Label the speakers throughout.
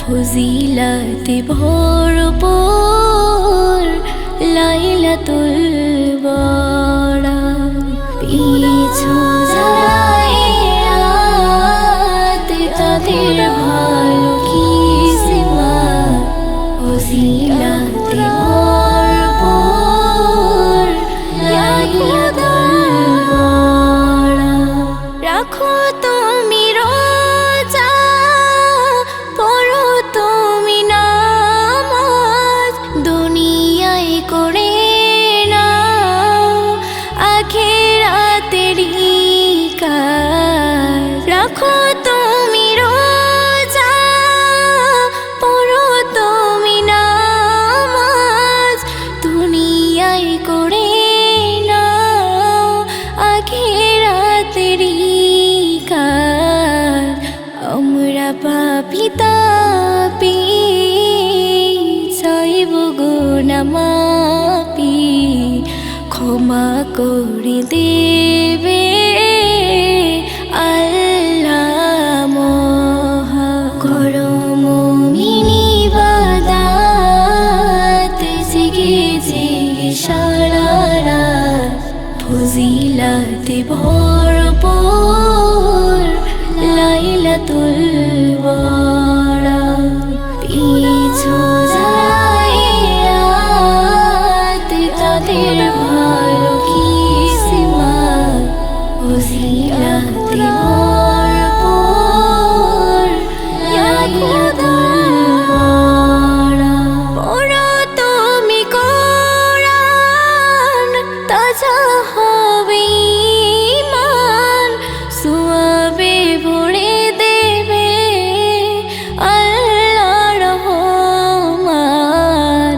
Speaker 1: ফজিলাতে ভরপুর লাইলাতুল বরাত পিছু যায় তাদের ভালো কিসমত ফজিলাতে ভরপুর লাইলাতুল বরাত রাখো তুমি রোজা পড়ো তুমি নামাজ দুনিয়ায় করে নাও আখিরাতেরই কাজ রাখো তুমি রোজা পড়ো তুমি নামাজ দুনিয়ায় করে নাও আখিরাতেরই কাজ আমরা পাপী তাপী চাইব গুনাহ মাপি ক্ষমা করে দেবে আল্লাহ মহান করো মুমিন ইবাদত জেগে জেগে সারা রাত ফজিলাতে ভরপুর লাইলাতুল বরাত পিছু যায় তাদের ভালো কিসমত ফজিলাতে ভরপুর লাইলাতুল বরাত পড়ো তুমি কোরআন তাজা হবে ঈমান সওয়াবে ভরে দেবে আল্লাহর রহমান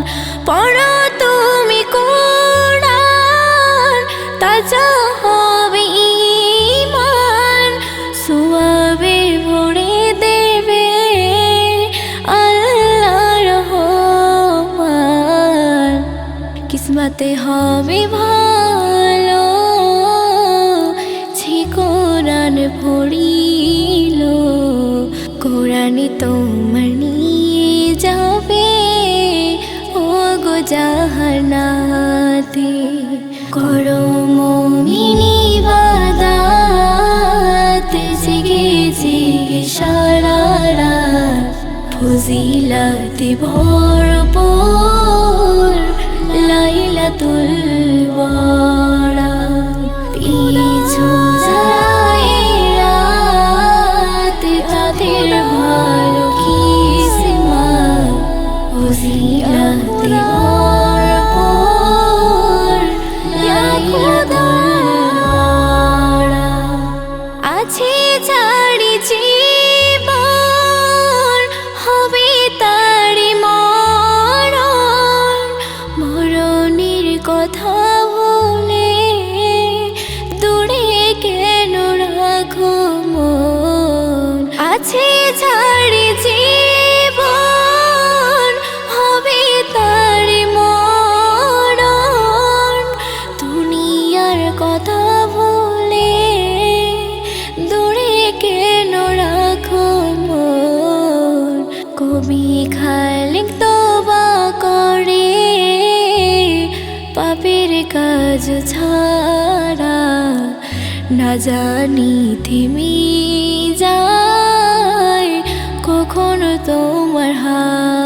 Speaker 1: পড়ো তুমি কোরআন তাজা হবে ঈমান সওয়াবে ভরে দেবে আল্লাহর রহমান কিসমতে হবে ভালো যে কোরআন পড়িল কোরআনই তোমার নিয়ে যাবে ও গো জাহান্নাতে করো মুমিন ইবাদত জেগে জেগে সারা রাত ফজিলাতে ভরপুর লাইলাতুল বরাত পিছু যায় তাদের ভালো কিসমত ফজিলাতে ভরপুর লাইলাতুল বরাত আছে যারি জীবন হবে তারি মরণ মরণের কথা বলে দূরে কেন রাখো মন আছে যারি জীবন হবে তারি মরণ দুনিয়ার কথা বলে দূরে কেন রাখো মন কবি খালিক তোবা করে পাপের কাজ ছাড়া না জানি থেমে যায় কখনো তোমার হাত